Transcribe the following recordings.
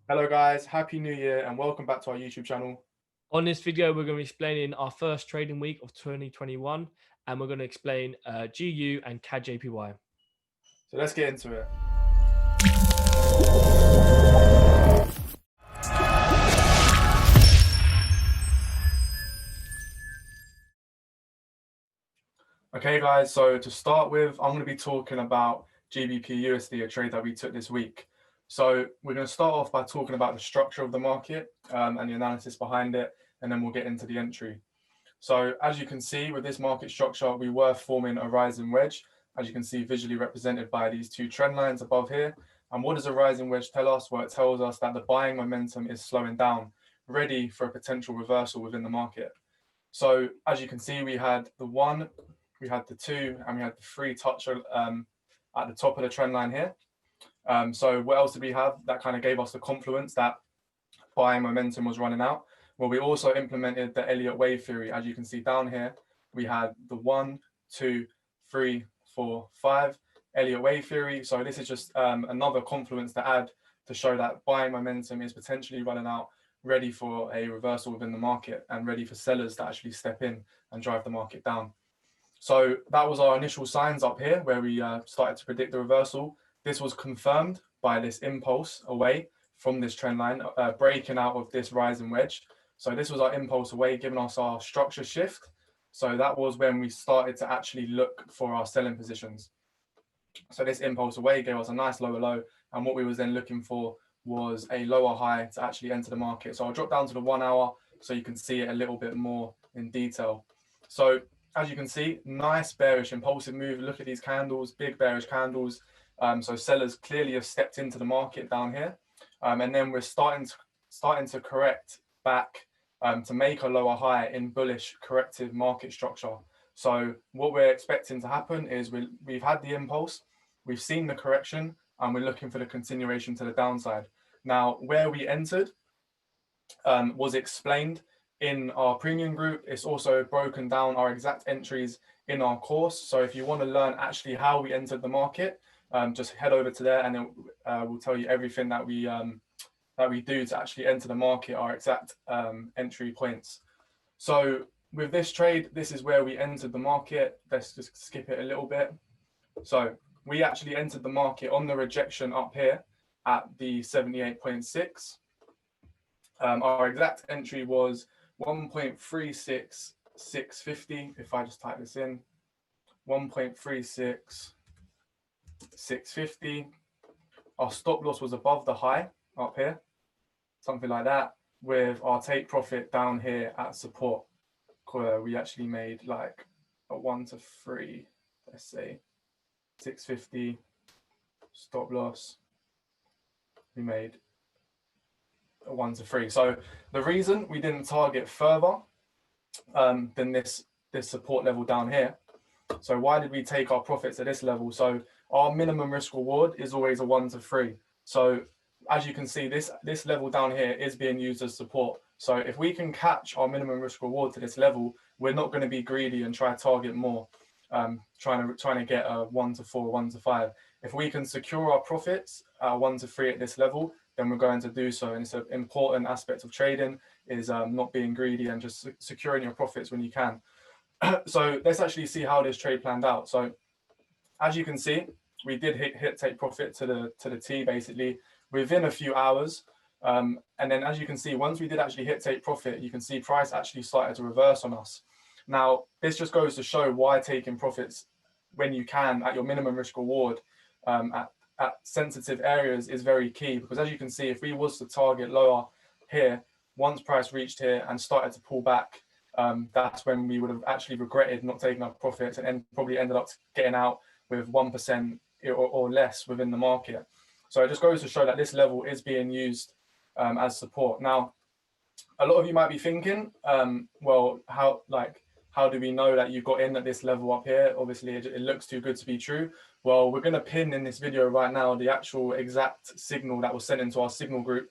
Hello guys, Happy New Year and welcome back to our YouTube channel. On this video, we're going to be explaining our first trading week of 2021, and we're going to explain GU and CADJPY. So let's get into it. Okay guys, so to start with, I'm going to be talking about GBPUSD, a trade that we took this week. So we're going to start off by talking about the structure of the market and the analysis behind it, and then we'll get into the entry. So as you can see with this market structure, we were forming a rising wedge, as you can see visually represented by these two trend lines above here. And what does a rising wedge tell us? Well, it tells us that the buying momentum is slowing down, ready for a potential reversal within the market. So as you can see, we had the 1, we had the 2, and we had the 3 touch at the top of the trend line here. So what else did we have that kind of gave us the confluence that buying momentum was running out? Well, we also implemented the Elliott wave theory. As you can see down here, we had the 1, 2, 3, 4, 5 Elliott wave theory. So this is just another confluence to add to show that buying momentum is potentially running out, ready for a reversal within the market and ready for sellers to actually step in and drive the market down. So that was our initial signs up here where we started to predict the reversal. This was confirmed by this impulse away from this trend line, breaking out of this rising wedge. So this was our impulse away, giving us our structure shift. So that was when we started to actually look for our selling positions. So this impulse away gave us a nice lower low. And what we was then looking for was a lower high to actually enter the market. So I'll drop down to the 1 hour so you can see it a little bit more in detail. So as you can see, nice bearish impulsive move. Look at these candles, big bearish candles. So sellers clearly have stepped into the market down here. And then we're starting to correct back to make a lower high in bullish corrective market structure. So what we're expecting to happen is we've had the impulse, we've seen the correction, and we're looking for the continuation to the downside. Now, where we entered was explained in our premium group. It's also broken down our exact entries in our course. So if you want to learn actually how we entered the market, just head over to there and it will tell you everything that we do to actually enter the market, our exact entry points. So with this trade, this is where we entered the market. Let's just skip it a little bit. So we actually entered the market on the rejection up here at the 78.6. Our exact entry was 1.36650. If I just type this in, 1.36650. Our stop loss was above the high up here, something like that, with our take profit down here at support. We actually made like a 1 to 3, let's say 650 stop loss. We made a 1 to 3. So the reason we didn't target further than this support level down here. So why did we take our profits at this level? So our minimum risk reward is always a 1 to 3. So as you can see, this level down here is being used as support. So if we can catch our minimum risk reward to this level, we're not going to be greedy and try to target more, trying to get a 1 to 4, 1 to 5. If we can secure our profits 1 to 3 at this level, then we're going to do so. And it's an important aspect of trading is not being greedy and just securing your profits when you can. So let's actually see how this trade planned out. So as you can see, we did hit take profit to the T basically within a few hours. And then as you can see, once we did actually hit take profit, you can see price actually started to reverse on us. Now, this just goes to show why taking profits when you can at your minimum risk reward at sensitive areas is very key, because as you can see, if we was to target lower here, once price reached here and started to pull back, that's when we would have actually regretted not taking our profits and probably ended up getting out with 1% or less within the market. So it just goes to show that this level is being used as support. Now, a lot of you might be thinking, well, how do we know that you got in at this level up here? Obviously, it looks too good to be true. Well, we're going to pin in this video right now the actual exact signal that was sent into our signal group,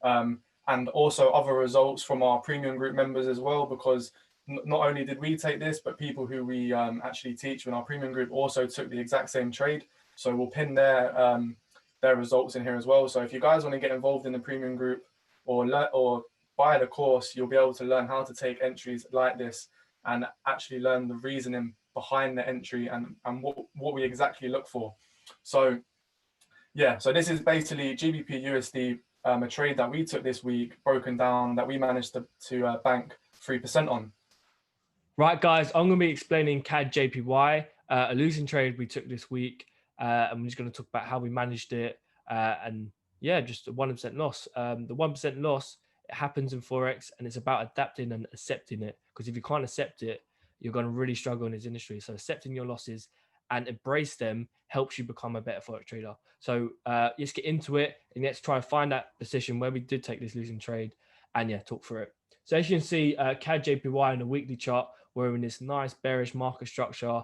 and also other results from our premium group members as well, because not only did we take this, but people who we actually teach in our premium group also took the exact same trade. So we'll pin their their results in here as well. So if you guys want to get involved in the premium group or buy the course, you'll be able to learn how to take entries like this and actually learn the reasoning behind the entry and what we exactly look for. So yeah, so this is basically GBPUSD, a trade that we took this week, broken down, that we managed to bank 3% on. Right, guys, I'm going to be explaining CADJPY, a losing trade we took this week. And we're just going to talk about how we managed it. And yeah, just a 1% loss. The 1% loss, it happens in forex, and it's about adapting and accepting it. Because if you can't accept it, you're going to really struggle in this industry. So accepting your losses and embrace them helps you become a better forex trader. So let's get into it, and let's try and find that position where we did take this losing trade, and yeah, talk through it. So as you can see, CADJPY in the weekly chart, we're in this nice bearish market structure,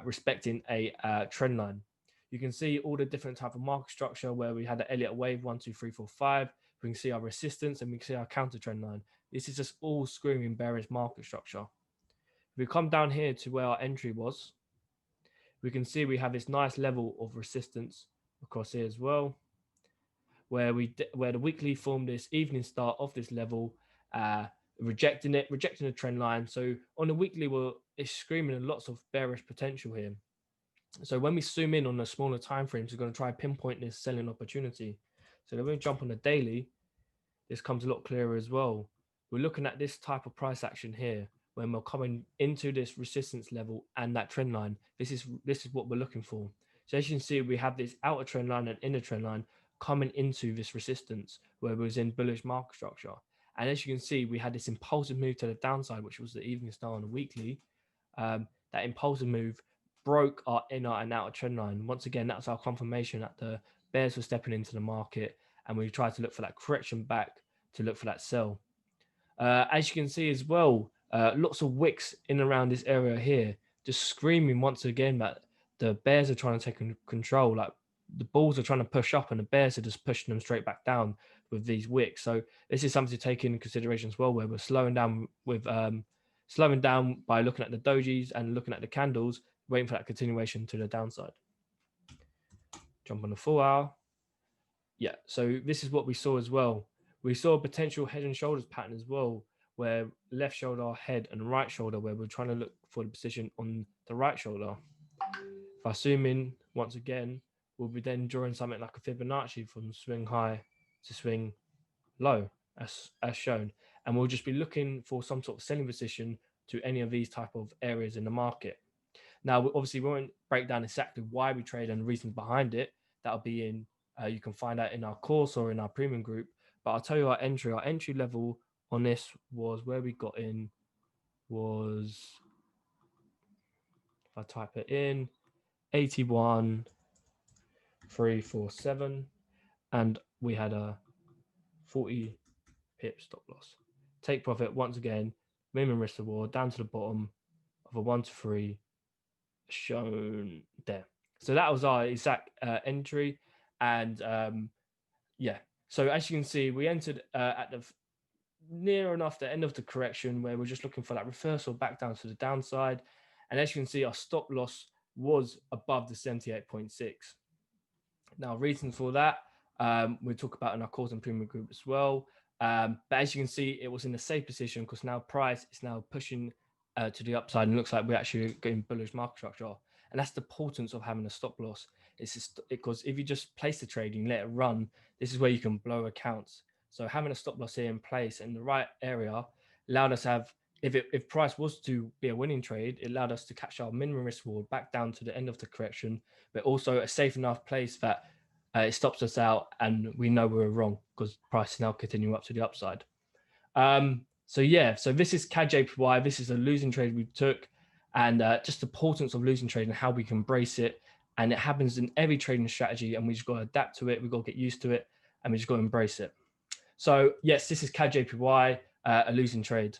respecting a trend line. You can see all the different type of market structure where we had the Elliott wave 1, 2, 3, 4, 5. We can see our resistance and we can see our counter trend line. This is just all screaming bearish market structure. If we come down here to where our entry was, we can see we have this nice level of resistance across here as well, where the weekly formed this evening start of this level, rejecting the trend line. So on the weekly, it's screaming lots of bearish potential here. So when we zoom in on the smaller time frames, we're going to try and pinpoint this selling opportunity. So then when we jump on the daily, this comes a lot clearer as well. We're looking at this type of price action here when we're coming into this resistance level and that trend line. This is what we're looking for. So as you can see, we have this outer trend line and inner trend line coming into this resistance where we was in bullish market structure. And as you can see, we had this impulsive move to the downside, which was the evening star on the weekly. That impulsive move broke our inner and outer trend line. Once again, that's our confirmation that the bears were stepping into the market, and we tried to look for that correction back to look for that sell. As you can see as well, lots of wicks in around this area here, just screaming once again that the bears are trying to take control. Like the bulls are trying to push up and the bears are just pushing them straight back down with these wicks. So this is something to take into consideration as well, where we're slowing down by looking at the dojis and looking at the candles, waiting for that continuation to the downside. Jump on the 4 hour. Yeah, so this is what we saw as well. We saw a potential head and shoulders pattern as well, where left shoulder, head, and right shoulder, where we're trying to look for the position on the right shoulder. If I zoom in once again, we'll be then drawing something like a Fibonacci from swing high to swing low, as shown. And we'll just be looking for some sort of selling position to any of these type of areas in the market. Now, obviously, we won't break down exactly why we trade and the reasons behind it. That'll be in, you can find out in our course or in our premium group. But I'll tell you our entry level on this was where we got in was, if I type it in, 81,347, and we had a 40 pip stop loss. Take profit once again, minimum risk reward down to the bottom of a 1 to 3 shown there. So that was our exact entry, and yeah. So as you can see, we entered at the near enough the end of the correction where we're just looking for that reversal back down to the downside. And as you can see, our stop loss was above the 78.6. Now, reason for that, we'll talk about in our course and premium group as well. But as you can see, it was in a safe position because now price is now pushing to the upside, and it looks like we're actually getting bullish market structure. And that's the importance of having a stop loss. It's just because if you just place the trade and let it run, this is where you can blow accounts. So having a stop loss here in place in the right area allowed us to have, if price was to be a winning trade, it allowed us to catch our minimum risk reward back down to the end of the correction, but also a safe enough place that it stops us out and we know we're wrong because price is now continuing up to the upside. So yeah, so this is CADJPY. This is a losing trade we took, and just the importance of losing trade and how we can embrace it. And it happens in every trading strategy, and we just got to adapt to it. We've got to get used to it, and we just got to embrace it. So yes, this is CADJPY, a losing trade.